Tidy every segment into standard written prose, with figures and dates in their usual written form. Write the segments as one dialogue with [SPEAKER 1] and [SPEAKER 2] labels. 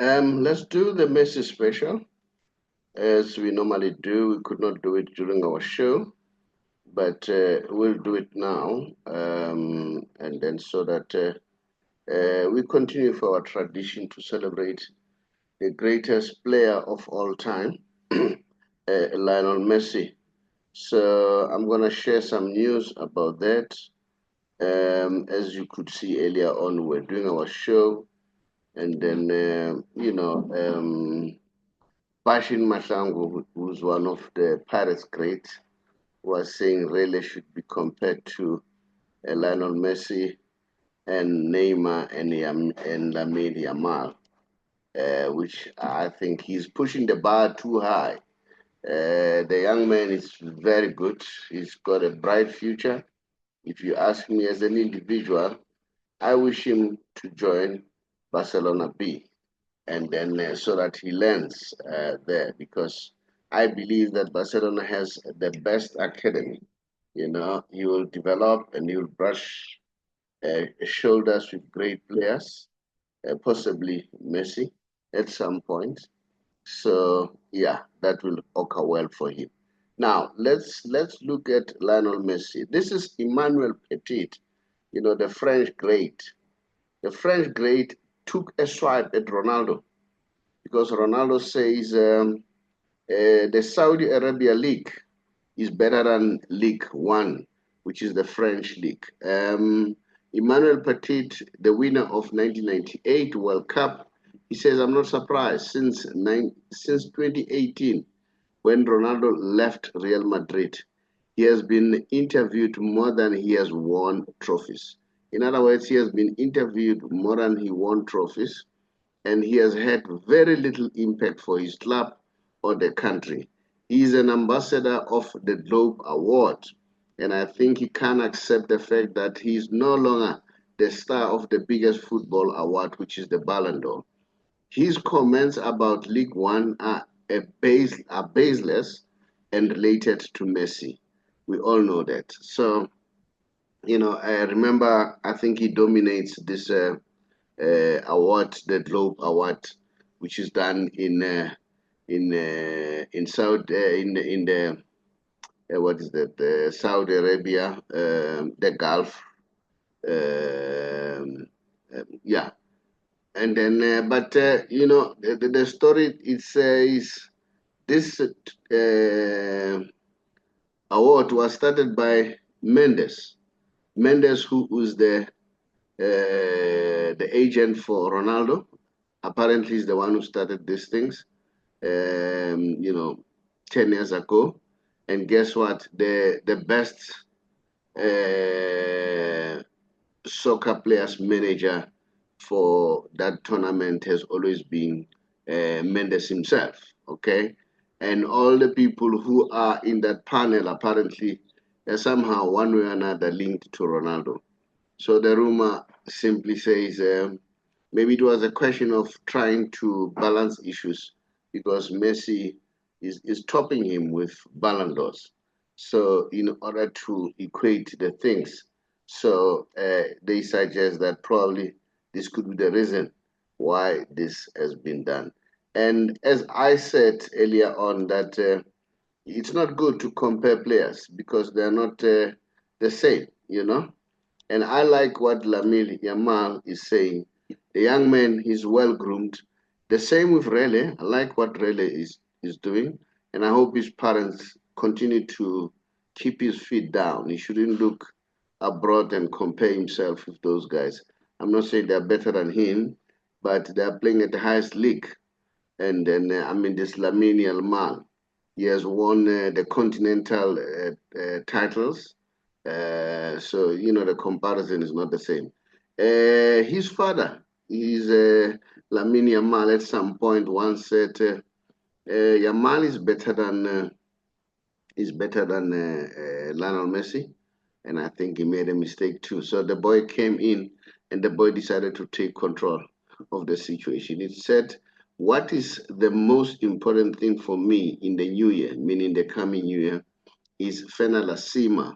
[SPEAKER 1] Let's do the Messi Special as we normally do. We could not do it during our show, but we'll do it now, and then so that we continue for our tradition to celebrate the greatest player of all time, Lionel Messi. So I'm gonna share some news about that. As you could see earlier on, we're doing our show, and then Bashin Masango, who's one of the Pirates greats, was saying really should be compared to Lionel Messi and Neymar and Lamine Yamal, which I think he's pushing the bar too high. The young man is very good. He's got a bright future. If you ask me as an individual, I wish him to join Barcelona B, and then so that he learns there, because I believe that Barcelona has the best academy. You know, he will develop and he will brush shoulders with great players, possibly Messi at some point. So yeah, that will occur well for him. Now let's look at Lionel Messi. This is Emmanuel Petit, you know, the French great. The French great took a swipe at Ronaldo because Ronaldo says the Saudi Arabia League is better than League One, which is the French league. Emmanuel Petit, the winner of 1998 World Cup, he says, I'm not surprised since 2018 when Ronaldo left Real Madrid. He has been interviewed more than he has won trophies. In other words, he has been interviewed more than he won trophies, and he has had very little impact for his club or the country. He is an ambassador of the Globe Award, and I think he can't accept the fact that he is no longer the star of the biggest football award, which is the Ballon d'Or. His comments about League One are baseless and related to Messi. We all know that. So, you know, I remember, I think he dominates this award, the Globe Award, which is done in South in the what is that, Saudi Arabia, the Gulf, yeah. And then but you know, the story, it says this award was started by Mendes. Mendes, who was the agent for Ronaldo, apparently is the one who started these things, you know, 10 years ago. And guess what? The best soccer players manager for that tournament has always been Mendes himself, okay? And all the people who are in that panel apparently are somehow, one way or another, linked to Ronaldo. So the rumor simply says maybe it was a question of trying to balance issues because Messi is topping him with Ballon d'Ors. So in order to equate the things, so they suggest that probably this could be the reason why this has been done. And as I said earlier on, that it's not good to compare players because they're not the same, you know. And I like what Lamil Yamal is saying. The young man is well groomed. The same with Rele. I like what Rele is doing. And I hope his parents continue to keep his feet down. He shouldn't look abroad and compare himself with those guys. I'm not saying they're better than him, but they're playing at the highest league. And then, I mean, this Lamine Yamal, he has won the continental titles, so you know the comparison is not the same. His father, he's Lamine Yamal. At some point, once said, "Yamal is better than Lionel Messi," and I think he made a mistake too. So the boy came in, and the boy decided to take control of the situation. It said, "What is the most important thing for me in the new year, meaning the coming new year, is Fenerbahce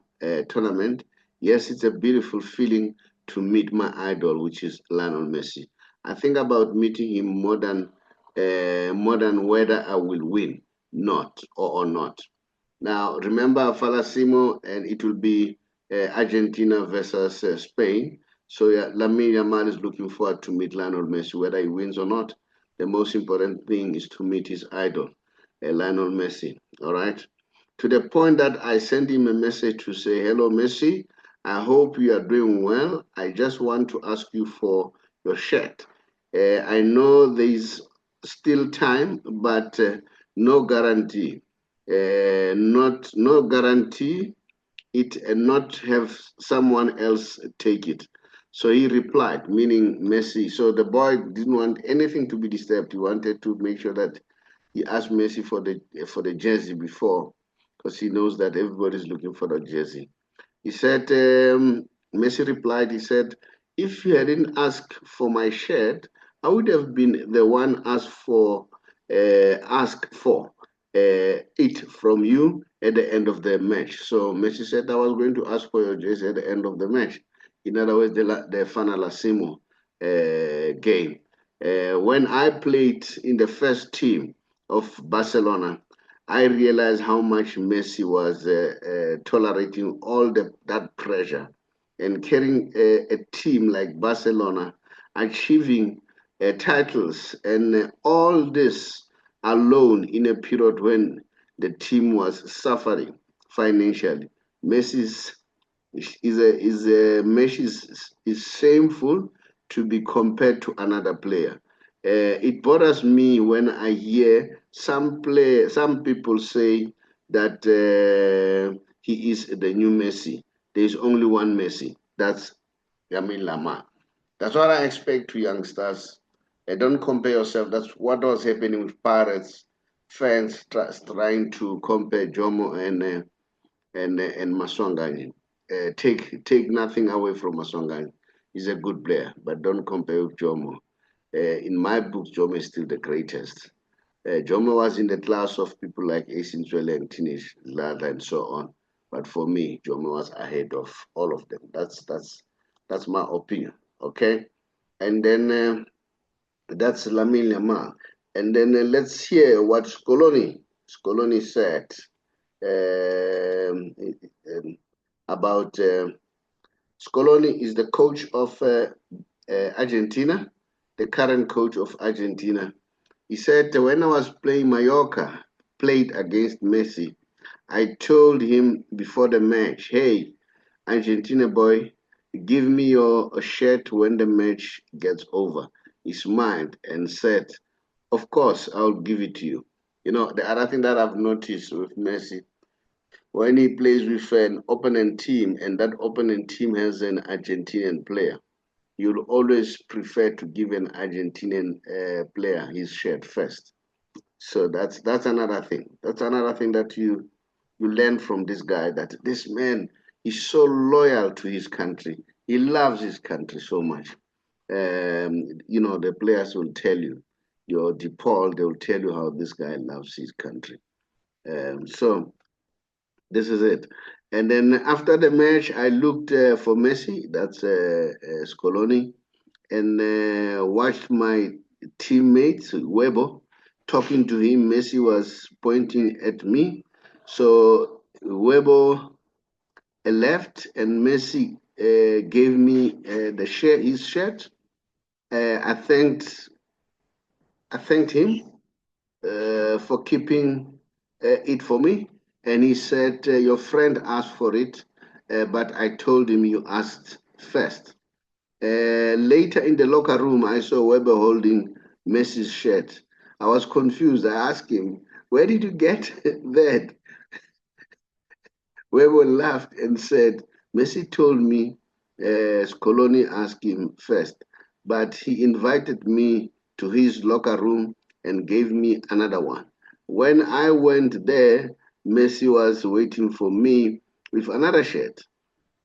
[SPEAKER 1] tournament. Yes, it's a beautiful feeling to meet my idol, which is Lionel Messi. I think about meeting him more than more than whether I will win, not or not. Now, remember Falasimo, and it will be Argentina versus Spain. So yeah, Lamine Yamal is looking forward to meet Lionel Messi, whether he wins or not. The most important thing is to meet his idol, Lionel Messi. All right. To the point that I sent him a message to say, "Hello, Messi. I hope you are doing well. I just want to ask you for your shirt. I know there is still time, but no guarantee. Not no guarantee it and not have someone else take it." So he replied, meaning Messi. So the boy didn't want anything to be disturbed. He wanted to make sure that he asked Messi for the jersey before, because he knows that everybody's looking for the jersey. He said, Messi replied, he said, "If you hadn't asked for my shirt, I would have been the one asked for it from you at the end of the match." So Messi said, "I was going to ask for your jersey at the end of the match." In other words, the Fanalissimo game. When I played in the first team of Barcelona, I realized how much Messi was tolerating all that pressure and carrying a team like Barcelona, achieving titles, and all this alone in a period when the team was suffering financially. Messi's Messi is shameful to be compared to another player. It bothers me when I hear some people say that he is the new Messi. There is only one Messi. That's Yamin Lama. That's what I expect to youngsters. Don't compare yourself. That's what was happening with Pirates fans trying to compare Jomo and Maswanganyi. Take nothing away from Maswanganyi. He's a good player, but don't compare with Jomo. In my book, Jomo is still the greatest. Jomo was in the class of people like Asin Zwele and Tinish Lada and so on. But for me, Jomo was ahead of all of them. That's my opinion. Okay, and then that's Lamine Yamal. And then let's hear what Scoloni said um, about Scoloni is the coach of Argentina, the current coach of Argentina. He said, when I was playing Mallorca, played against Messi, I told him before the match, "Hey, Argentina boy, give me your shirt when the match gets over." He smiled and said, "Of course, I'll give it to you." You know, the other thing that I've noticed with Messi, when he plays with an opponent team and that opponent team has an Argentinian player, you'll always prefer to give an Argentinian player his shirt first. So that's another thing. That's another thing that you learn from this guy, that this man is so loyal to his country. He loves his country so much. The players will tell you, your DePaul, they will tell you how this guy loves his country. So this is it. And then after the match, I looked for Messi, that's Scoloni, and watched my teammates, Webo, talking to him. Messi was pointing at me. So Webo left, and Messi gave me his shirt. I thanked him for keeping it for me. And he said, "Your friend asked for it, but I told him you asked first." Later in the locker room, I saw Weber holding Messi's shirt. I was confused. I asked him, "Where did you get that?" Weber laughed and said, "Messi told me Scoloni asked him first, but he invited me to his locker room and gave me another one. When I went there, Messi was waiting for me with another shirt.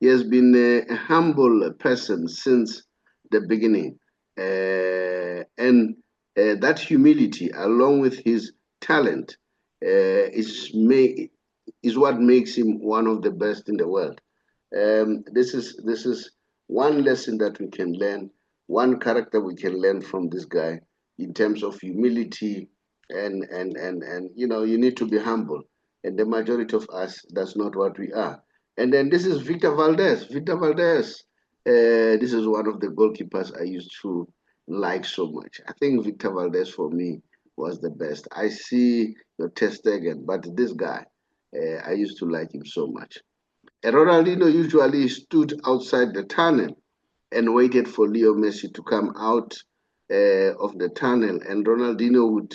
[SPEAKER 1] He has been a humble person since the beginning. And that humility, along with his talent, is what makes him one of the best in the world." This is one lesson that we can learn, one character we can learn from this guy. in terms of humility, and you need to be humble. And the majority of us, that's not what we are. And then this is Victor Valdez. Victor Valdez, this is one of the goalkeepers I used to like so much. I think Victor Valdez for me was the best. I see your test again, but this guy, I used to like him so much. And Ronaldinho usually stood outside the tunnel and waited for Leo Messi to come out of the tunnel. And Ronaldinho would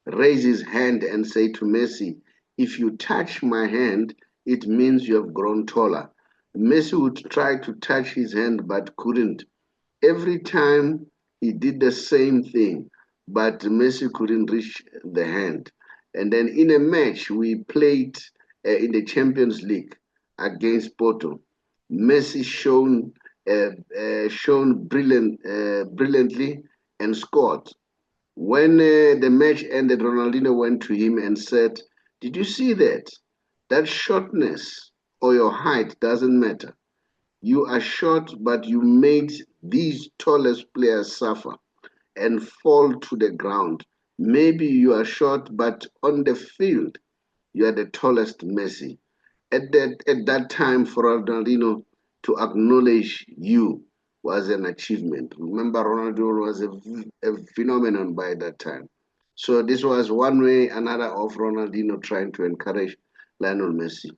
[SPEAKER 1] raise his hand and say to Messi, "If you touch my hand, it means you have grown taller." Messi would try to touch his hand but couldn't. Every time he did the same thing, but Messi couldn't reach the hand. And then in a match we played in the Champions League against Porto, Messi shone brilliantly and scored. When the match ended, Ronaldinho went to him and said, "Did you see that? That shortness or your height doesn't matter. You are short, but you made these tallest players suffer and fall to the ground. Maybe you are short, but on the field, you are the tallest Messi." At that time, for Ronaldinho to acknowledge you was an achievement. Remember, Ronaldo was a phenomenon by that time. So this was one way, another of Ronaldinho trying to encourage Lionel Messi.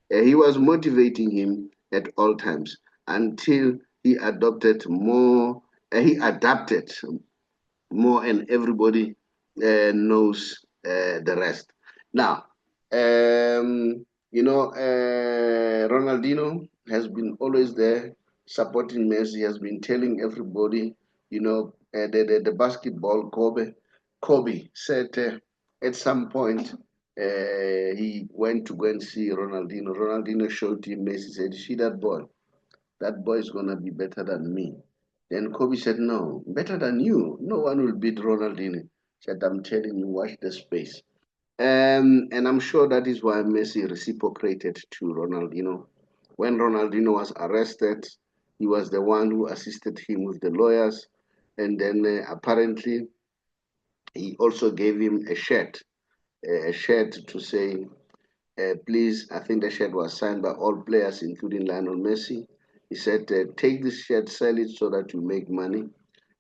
[SPEAKER 1] He was motivating him at all times until he adopted more. He adapted more, and everybody knows the rest. Now, Ronaldinho has been always there supporting Messi, has been telling everybody, the basketball Kobe said at some point he went to go and see Ronaldinho. Ronaldinho showed him Messi, said, "See that boy? That boy is going to be better than me." Then Kobe said, "No, better than you. No one will beat Ronaldinho." Said, "I'm telling you, watch the space." And I'm sure that is why Messi reciprocated to Ronaldinho. When Ronaldinho was arrested, he was the one who assisted him with the lawyers. And then apparently, he also gave him a shirt to say, please, I think the shirt was signed by all players, including Lionel Messi. He said, take this shirt, sell it so that you make money.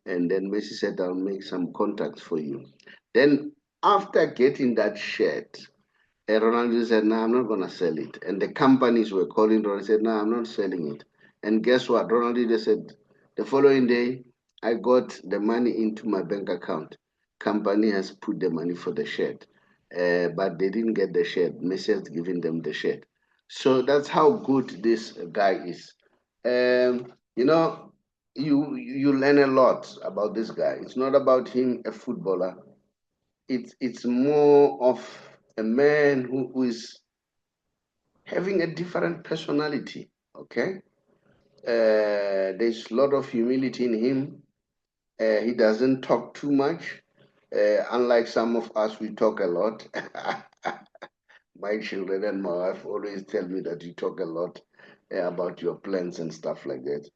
[SPEAKER 1] And then Messi said, "I'll make some contacts for you." Then after getting that shirt, Ronaldo said, "No, I'm not going to sell it." And the companies were calling Ronaldo, said, "No, I'm not selling it." And guess what? Ronaldo said, the following day, "I got the money into my bank account. Company has put the money for the shirt. But they didn't get the shirt. Messi has given them the shirt." So that's how good this guy is. Um, you know, you learn a lot about this guy. It's not about him, a footballer. It's more of a man who is having a different personality. Okay, there's a lot of humility in him. He doesn't talk too much. Unlike some of us, we talk a lot. My children and my wife always tell me that you talk a lot about your plans and stuff like that.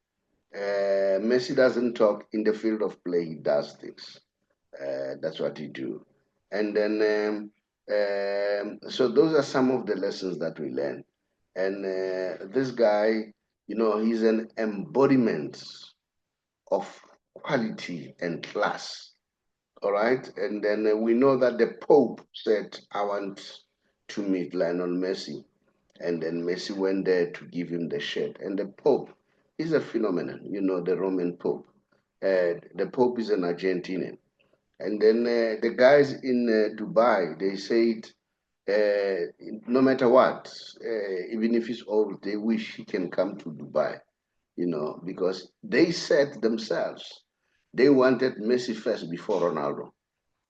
[SPEAKER 1] Messi doesn't talk in the field of play. He does things. That's what he do. And then, so those are some of the lessons that we learn. And this guy, he's an embodiment of quality and class. All right. And then we know that the Pope said, "I want to meet Lionel Messi." And then Messi went there to give him the shirt. And the Pope is a phenomenon, the Roman Pope. The Pope is an Argentinian. And then the guys in Dubai, they said, no matter what, even if he's old, they wish he can come to Dubai, because they said themselves they wanted Messi first before Ronaldo.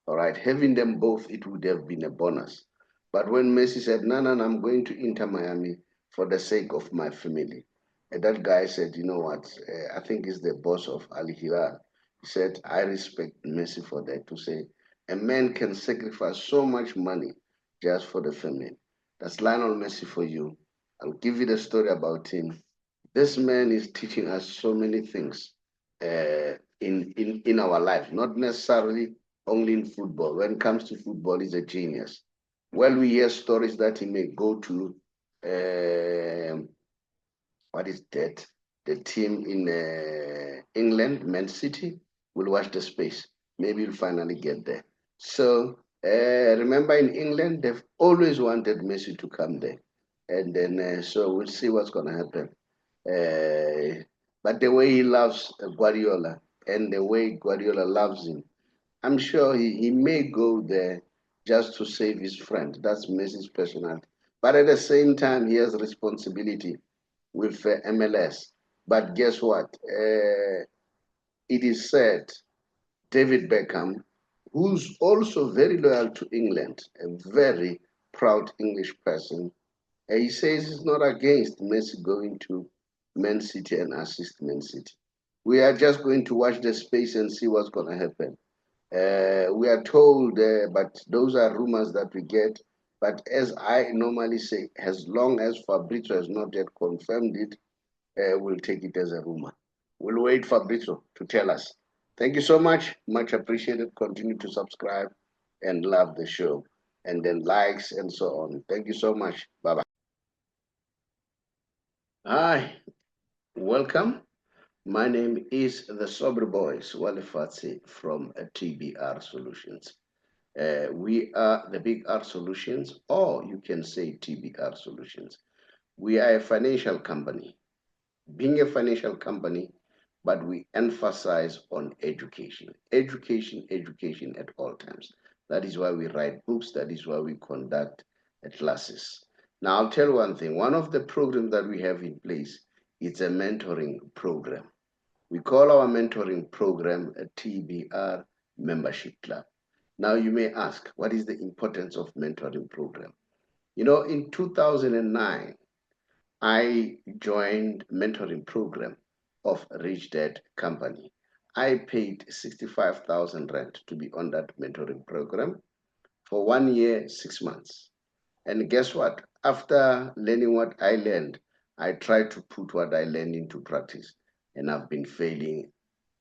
[SPEAKER 1] All right, having them both, it would have been a bonus. But when Messi said, "No, no, no, I'm going to Inter Miami for the sake of my family," and that guy said, "You know what? I think he's the boss of Al Hilal." He said, "I respect Messi for that, to say a man can sacrifice so much money just for the family." That's Lionel Messi for you. I'll give you the story about him. This man is teaching us so many things in our life, not necessarily only in football. When it comes to football, he's a genius. Well, we hear stories that he may go to what is that? The team in England, Man City, will watch the space. Maybe you'll finally get there. So remember, in England, they've always wanted Messi to come there, and then so we'll see what's going to happen. But the way he loves Guardiola and the way Guardiola loves him, I'm sure he may go there just to save his friend. That's Messi's personality. But at the same time, he has responsibility with MLS. But guess what? It is said David Beckham, who's also very loyal to England, a very proud English person, he says he's not against Messi going to Man City and assist Man City. We are just going to watch the space and see what's going to happen. We are told, but those are rumors that we get. But as I normally say, as long as Fabrizio has not yet confirmed it, we'll take it as a rumor. We'll wait for Fabrizio to tell us. Thank you so much. Much appreciated. Continue to subscribe and love the show. And then likes and so on. Thank you so much. Bye-bye. Hi, welcome. My name is the Saubrey Boyz Walefatshe from TBR Solutions. We are the Big R Solutions, or you can say TBR Solutions. We are a financial company. Being a financial company, but we emphasize on education. Education, education at all times. That is why we write books. That is why we conduct classes. Now, I'll tell you one thing. One of the programs that we have in place is a mentoring program. We call our mentoring program a TBR membership club. Now, you may ask, what is the importance of mentoring program? You know, in 2009, I joined mentoring program of Rich Dad Company. I paid 65,000 rand to be on that mentoring program for 1 year, 6 months. And guess what? After learning what I learned, I tried to put what I learned into practice. And I've been failing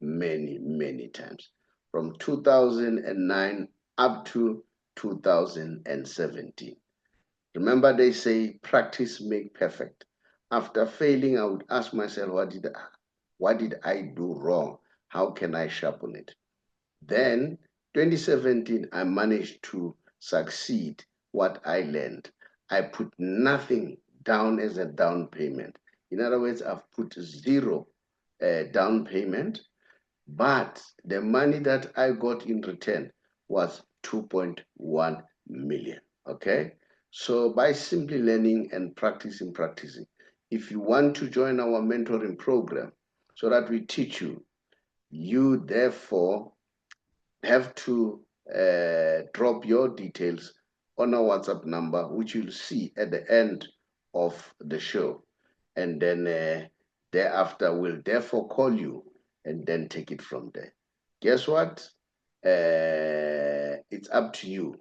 [SPEAKER 1] many, many times. From 2009 up to 2017. Remember, they say practice make perfect. After failing, I would ask myself, what did I do wrong? How can I sharpen it? Then, 2017, I managed to succeed what I learned. I put nothing down as a down payment. In other words, I've put zero down payment, but the money that I got in return was 2.1 million. Okay? So by simply learning and practicing, if you want to join our mentoring program so that we teach you, you therefore have to drop your details on our WhatsApp number, which you'll see at the end of the show. And then thereafter, we'll therefore call you and then take it from there. Guess what? It's up to you.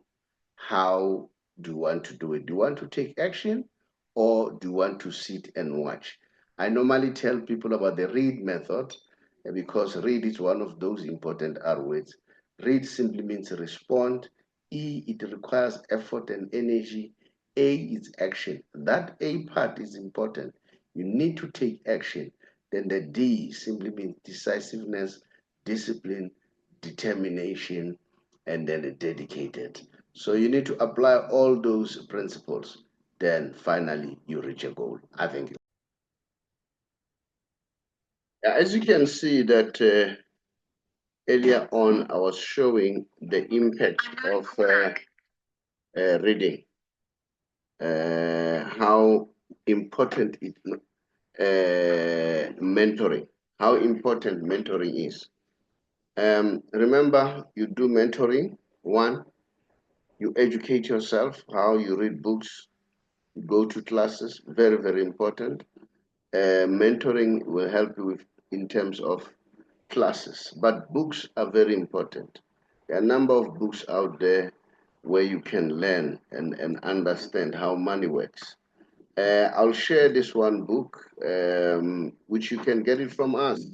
[SPEAKER 1] How do you want to do it? Do you want to take action or do you want to sit and watch? I normally tell people about the read method because read is one of those important R words. Read simply means respond. E, it requires effort and energy. A is action. That A part is important. You need to take action. Then the D simply means decisiveness, discipline, determination, and then dedicated. So you need to apply all those principles. Then finally you reach a goal. I think. As you can see that earlier on, I was showing the impact of reading, how important mentoring, how important mentoring is. Remember, you do mentoring. One, you educate yourself, how you read books, you go to classes, very, very important. Mentoring will help you with, in terms of classes, but books are very important. There are a number of books out there where you can learn and understand how money works. I'll share this one book, which you can get it from us.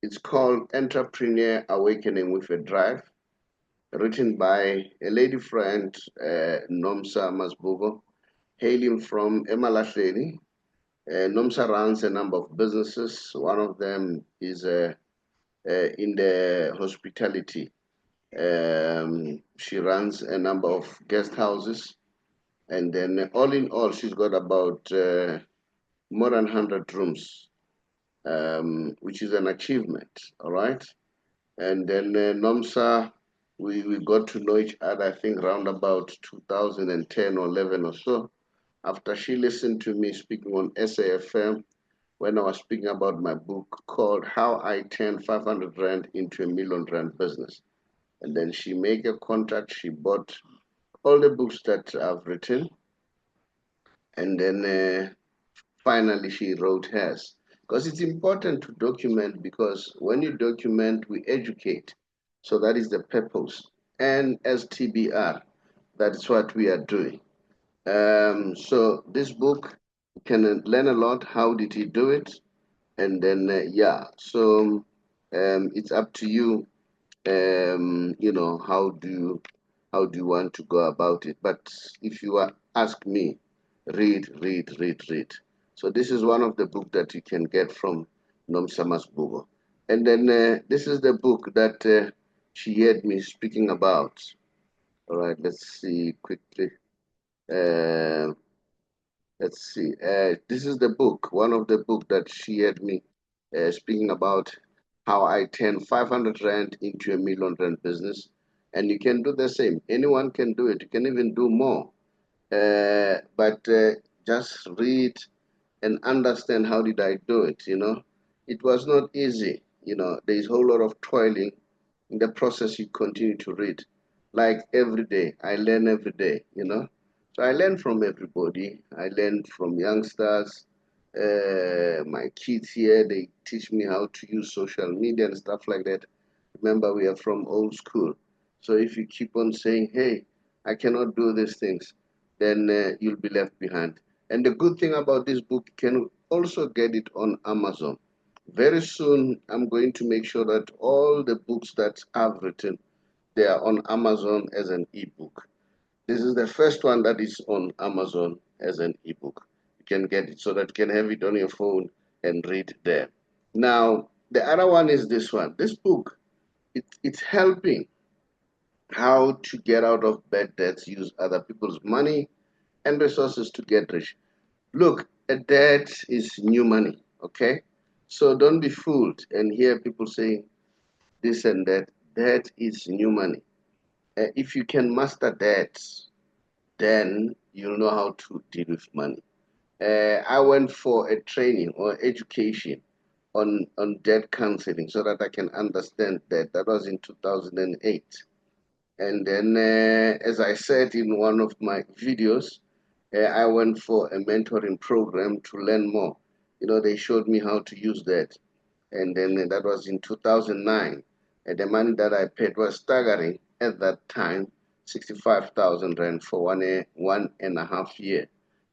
[SPEAKER 1] It's called Entrepreneur Awakening with a Drive. written by a lady friend, Nomsa Masbugo, hailing from Emalahleni. Nomsa runs a number of businesses. One of them is in the hospitality. She runs a number of guest houses. And then all in all, she's got about more than 100 rooms, which is an achievement, all right? And then Nomsa, we got to know each other, I think, around about 2010 or 11 or so, after she listened to me speaking on SAFM when I was speaking about my book called How I Turned 500 Rand into a Million Rand Business. And then she made a contact, she bought all the books that I've written, and then finally she wrote hers. Because it's important to document, because when you document, we educate. So that is the purpose. And as TBR, that's what we are doing. So this book, you can learn a lot. How did he do it? And then, yeah, so it's up to you. You know, how do you want to go about it? But if you ask me, read. So this is one of the book that you can get from Nomsamas Bugo. And then this is the book that she heard me speaking about. All right, let's see quickly. Uh, let's see. This is the book, one of the book that she heard me speaking about how I turn 500 Rand into a million Rand business. And you can do the same. Anyone can do it. You can even do more. But just read and understand how did I do it, you know. It was not easy, you know. There is a whole lot of toiling in the process. You continue to read. Like every day, I learn every day, you know. So I learn from everybody. I learn from youngsters. My kids here, they teach me how to use social media and stuff like that. Remember, we are from old school. So if you keep on saying, hey, I cannot do these things, then you'll be left behind. And the good thing about this book, you can also get it on Amazon. Very soon, I'm going to make sure that all the books that I've written, they are on Amazon as an ebook. This is the first one that is on Amazon as an ebook. You can get it so that you can have it on your phone and read there. Now, the other one is this one. This book, it's helping how to get out of bad debts, use other people's money and resources to get rich. Look, a debt is new money, okay? So don't be fooled and hear people saying this and that. Debt is new money. If you can master debts, then you'll know how to deal with money. I went for a training or education on debt counseling so that I can understand that. That was in 2008. And then, as I said in one of my videos, I went for a mentoring program to learn more. You know, they showed me how to use that. And then that was in 2009. And the money that I paid was staggering at that time, 65,000 Rand for 1.5 years.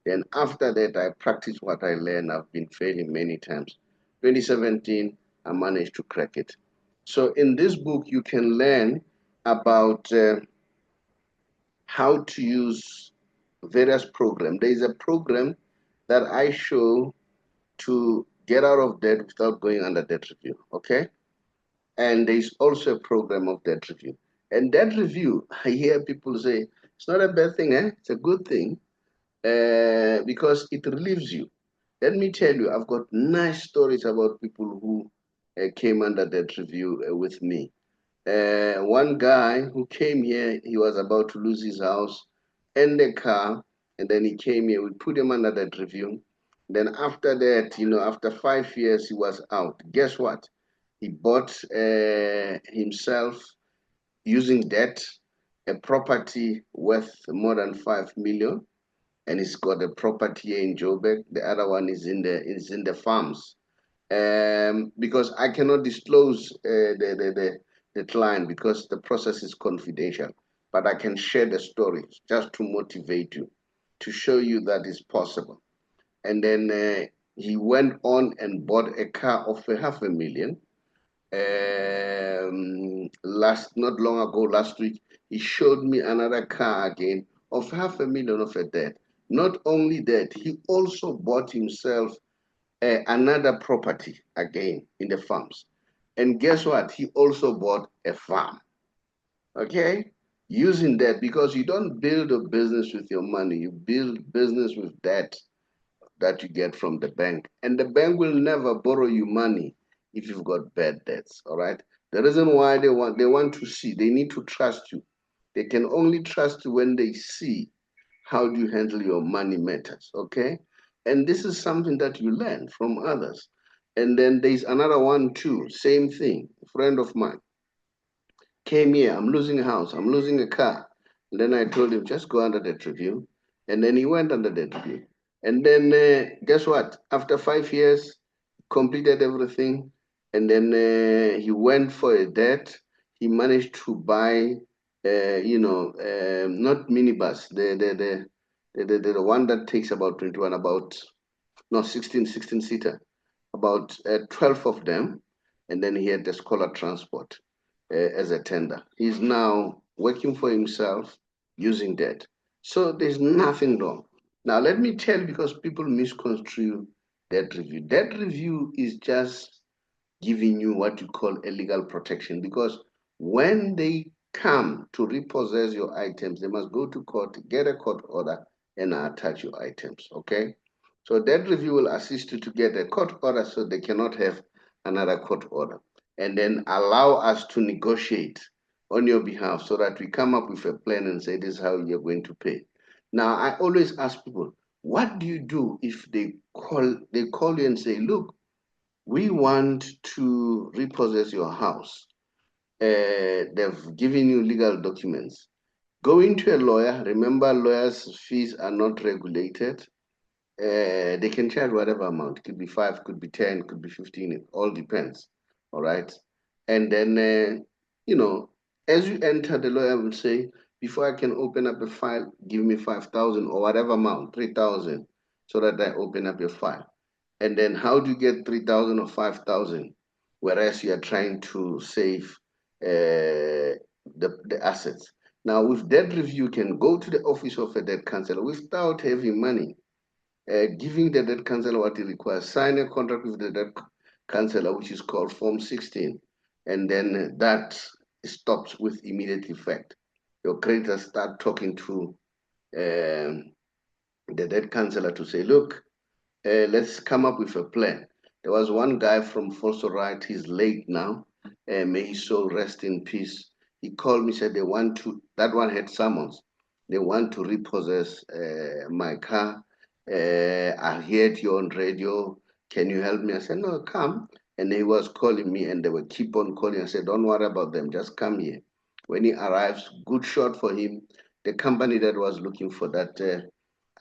[SPEAKER 1] Then after that, I practiced what I learned. I've been failing many times. 2017, I managed to crack it. So in this book, you can learn about how to use various programs. There is a program that I show to get out of debt without going under debt review, okay? And there is also a program of debt review. And debt review, I hear people say, it's not a bad thing, eh? It's a good thing because it relieves you. Let me tell you, I've got nice stories about people who came under debt review with me. One guy who came here, he was about to lose his house and the car, and then he came here. We put him under that review. Then after that, you know, after 5 years, he was out. Guess what? He bought himself using debt a property worth more than 5 million, and he's got a property here in Joburg. The other one is in the farms because I cannot disclose the client because the process is confidential. But I can share the story just to motivate you, to show you that it's possible. And then he went on and bought a car of 500,000. Not long ago, last week, he showed me another car again of 500,000 of a debt. Not only that, he also bought himself another property again in the farms. And guess what? He also bought a farm. Okay? Using that, because you don't build a business with your money, you build business with debt that you get from the bank. And the bank will never borrow you money if you've got bad debts. All right. The reason why they want to see, they need to trust you. They can only trust you when they see how do you handle your money matters. Okay. And this is something that you learn from others. And then there's another one too, same thing. A friend of mine came here, I'm losing a house, I'm losing a car. And then I told him, just go under that review. And then he went under that review. And then guess what? After 5 years, completed everything. And then he went for a debt. He managed to buy, not minibus, the one that takes about 21, about, no, 16 seater, about 12 of them. And then he had the scholar transport as a tender. He's now working for himself using debt. So there's nothing wrong. Now, let me tell you, because people misconstrue debt review. Debt review is just giving you what you call a legal protection, because when they come to repossess your items, they must go to court, get a court order, and attach your items. Okay? So debt review will assist you to get a court order so they cannot have another court order, and then allow us to negotiate on your behalf so that we come up with a plan and say this is how you're going to pay. Now, I always ask people, what do you do if they call you and say, look, we want to repossess your house. They've given you legal documents. Going to a lawyer, remember lawyers' fees are not regulated. They can charge whatever amount. It could be 5, could be 10, could be 15. It all depends. All right. And then, as you enter, the lawyer will say, before I can open up a file, give me 5,000 or whatever amount, 3,000, so that I open up your file. And then how do you get 3,000 or 5,000, whereas you are trying to save the assets? Now, with debt review, you can go to the office of a debt counselor without having money. Giving the debt counselor what he requires, sign a contract with the debt counselor, which is called Form 16, and then that stops with immediate effect. Your creditors start talking to the debt counselor to say, look, let's come up with a plan. There was one guy from Folsom Right, he's late now, may his soul rest in peace. He called me, said they want to, that one had summons, they want to repossess my car. I heard you on radio, can you help me? I said, no, come. And he was calling me, and they would keep on calling. I said, don't worry about them, just come here. When he arrives, good shot for him. The company that was looking for that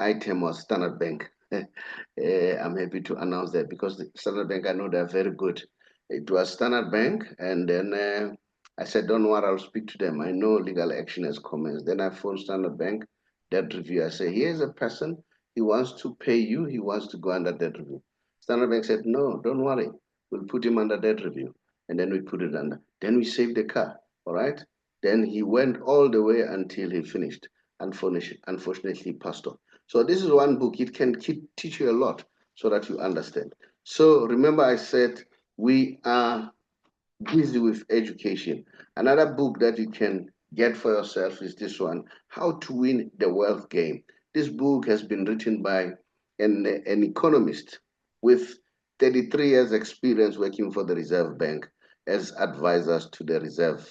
[SPEAKER 1] item was Standard Bank. I'm happy to announce that, because the Standard Bank, I know they're very good. It was Standard Bank, and then I said, don't worry, I'll speak to them. I know legal action has commenced. Then I phoned Standard Bank, debt review. I say, here's a person, he wants to pay you, he wants to go under debt review. Standard Bank said, no, don't worry, we'll put him under debt review. And then we put it under. Then we saved the car, all right? Then he went all the way until he finished. Unfortunately, he passed on. So this is one book. It can teach you a lot so that you understand. So remember I said we are busy with education. Another book that you can get for yourself is this one, How to Win the Wealth Game. This book has been written by an economist with 33 years experience working for the Reserve Bank as advisors to the Reserve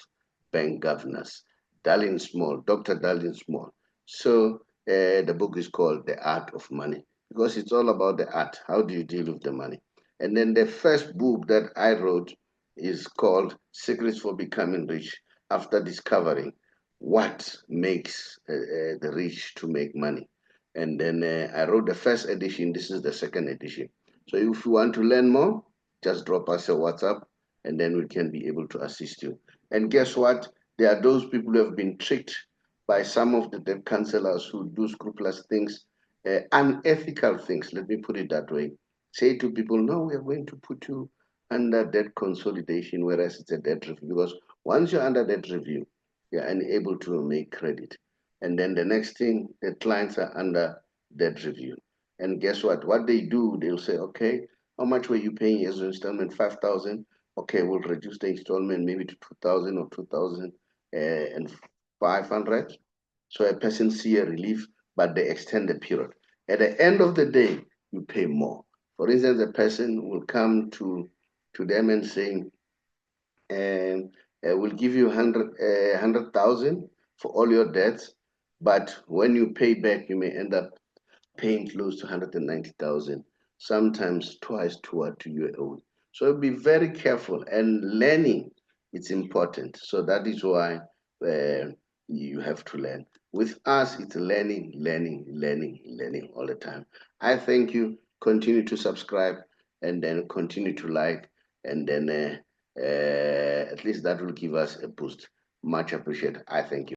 [SPEAKER 1] Bank governors, Darlene Small, Dr. Darlene Small. So the book is called The Art of Money, because it's all about the art. How do you deal with the money? And then the first book that I wrote is called Secrets for Becoming Rich, after discovering what makes the rich to make money. And then I wrote the first edition. This is the second edition. So if you want to learn more, just drop us a WhatsApp, and then we can be able to assist you. And guess what? There are those people who have been tricked by some of the debt counselors who do scrupulous things, unethical things, let me put it that way. Say to people, no, we are going to put you under debt consolidation, whereas it's a debt review. Because once you're under debt review, Yeah, and able to make credit. And then the next thing, the clients are under debt review. And guess what? What they do, they'll say, okay, how much were you paying as an installment? 5,000. Okay, we'll reduce the installment maybe to 2,000 or 2,500. So a person see a relief, but they extend the period. At the end of the day, you pay more. For instance, a person will come to them and saying, and will give you 100,000 for all your debts, but when you pay back, you may end up paying close to 190,000, sometimes twice to what you owe. So be very careful, and learning it's important. So that is why you have to learn. With us, it's learning, learning, learning, learning all the time. I thank you. Continue to subscribe, and then continue to like, and then at least that will give us a boost. Much appreciated. I thank you.